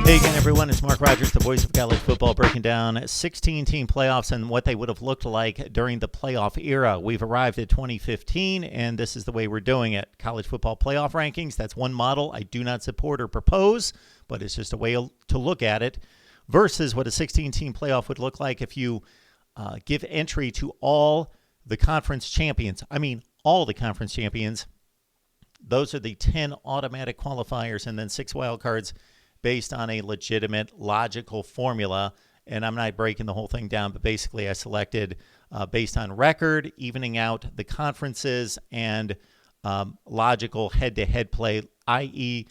Hey again, everyone. It's Mark Rogers, the voice of college football, breaking down 16-team playoffs and what they would have looked like during the playoff era. We've arrived at 2015, and this is the way we're doing it. College football playoff rankings, that's one model I do not support or propose, but it's just a way to look at it, versus what a 16-team playoff would look like if you give entry to all the conference champions. I mean, all the conference champions. Those are the 10 automatic qualifiers and then 6 wild cards based on a legitimate, logical formula. And I'm not breaking the whole thing down, but basically I selected based on record, evening out the conferences, and logical head-to-head play, i.e.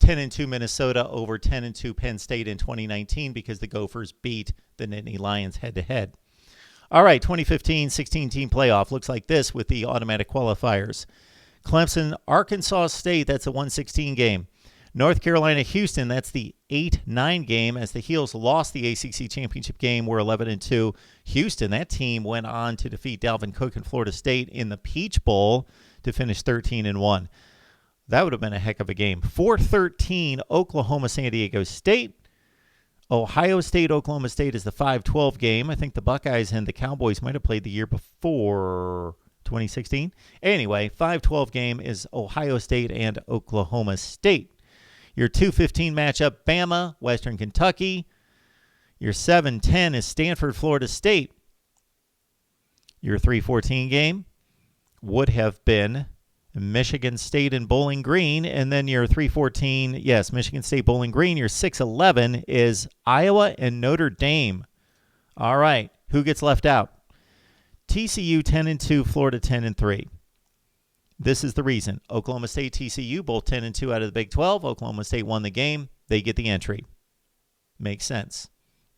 10-2 Minnesota over 10-2 Penn State in 2019 because the Gophers beat the Nittany Lions head-to-head. All right, 2015 16-team playoff looks like this with the automatic qualifiers. Clemson, Arkansas State, that's a 116 game. North Carolina, Houston, that's the 8-9 game as the Heels lost the ACC championship game. We're 11-2. Houston, that team went on to defeat Dalvin Cook and Florida State in the Peach Bowl to finish 13-1. That would have been a heck of a game. 4-13, Oklahoma, San Diego State. Ohio State, Oklahoma State is the 5-12 game. I think the Buckeyes and the Cowboys might have played the year before 2016. Anyway, 5-12 game is Ohio State and Oklahoma State. Your 2-15 matchup, Bama, Western Kentucky. Your 7-10 is Stanford, Florida State. Your 3-14 game would have been Michigan State and Bowling Green. And then your 3-14, yes, Michigan State, Bowling Green. Your 6-11 is Iowa and Notre Dame. All right, who gets left out? TCU 10-2, Florida 10-3. This is the reason. Oklahoma State, TCU, both 10-2 out of the Big 12. Oklahoma State won the game. They get the entry. Makes sense.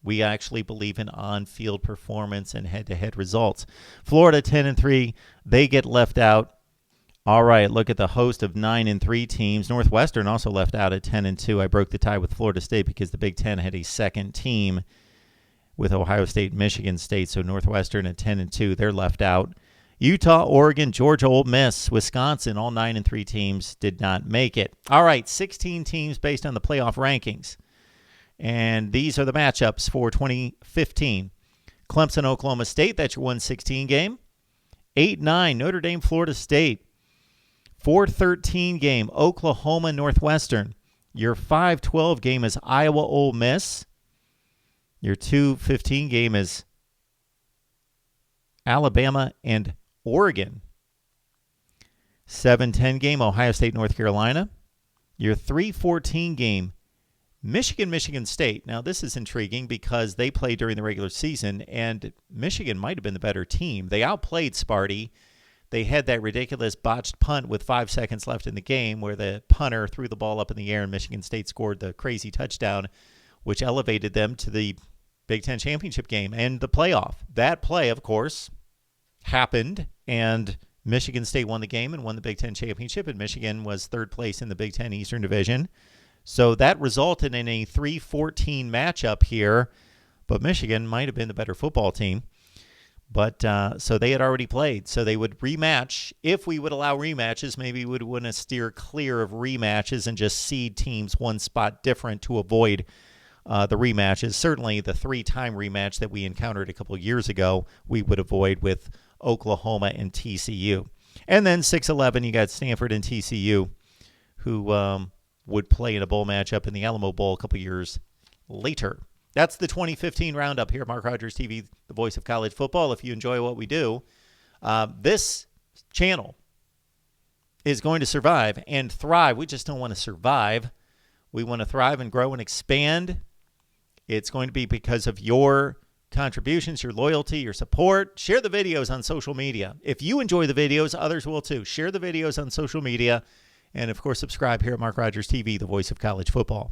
We actually believe in on-field performance and head-to-head results. Florida 10-3, they get left out. All right, look at the host of 9-3 teams. Northwestern also left out at 10-2. I broke the tie with Florida State because the Big Ten had a second team with Ohio State and Michigan State. So Northwestern at 10-2, they're left out. Utah, Oregon, Georgia, Ole Miss, Wisconsin, all 9-3 teams did not make it. All right, 16 teams based on the playoff rankings. And these are the matchups for 2015. Clemson, Oklahoma State, that's your 116 game. 8-9, Notre Dame, Florida State. 4-13 game, Oklahoma, Northwestern. Your 5-12 game is Iowa, Ole Miss. Your 2-15 game is Alabama and Oregon. 7-10 game, Ohio State, North Carolina. Your 3-14 game, Michigan, Michigan State. Now, this is intriguing because they played during the regular season, and Michigan might have been the better team. They outplayed Sparty. They had that ridiculous botched punt with 5 seconds left in the game where the punter threw the ball up in the air and Michigan State scored the crazy touchdown, which elevated them to the Big Ten championship game and the playoff. That play, of course, happened, and Michigan State won the game and won the Big Ten championship, and Michigan was third place in the Big Ten Eastern Division. So that resulted in a 3-14 matchup here, but Michigan might have been the better football team. But so they had already played, so they would rematch. If we would allow rematches, maybe we would want to steer clear of rematches and just seed teams one spot different to avoid the rematches. Certainly the 3-time rematch that we encountered a couple years ago, we would avoid with Oklahoma and TCU. And then 6-11, you got Stanford and TCU, who would play in a bowl matchup in the Alamo Bowl a couple years later. That's the 2015 roundup here at Mark Rogers TV, the voice of college football. If you enjoy what we do, this channel is going to survive and thrive. We just don't want to survive. We want to thrive and grow and expand. It's going to be because of your contributions, your loyalty, your support. Share the videos on social media. If you enjoy the videos, others will too. Share the videos on social media. And, of course, subscribe here at Mark Rogers TV, the voice of college football.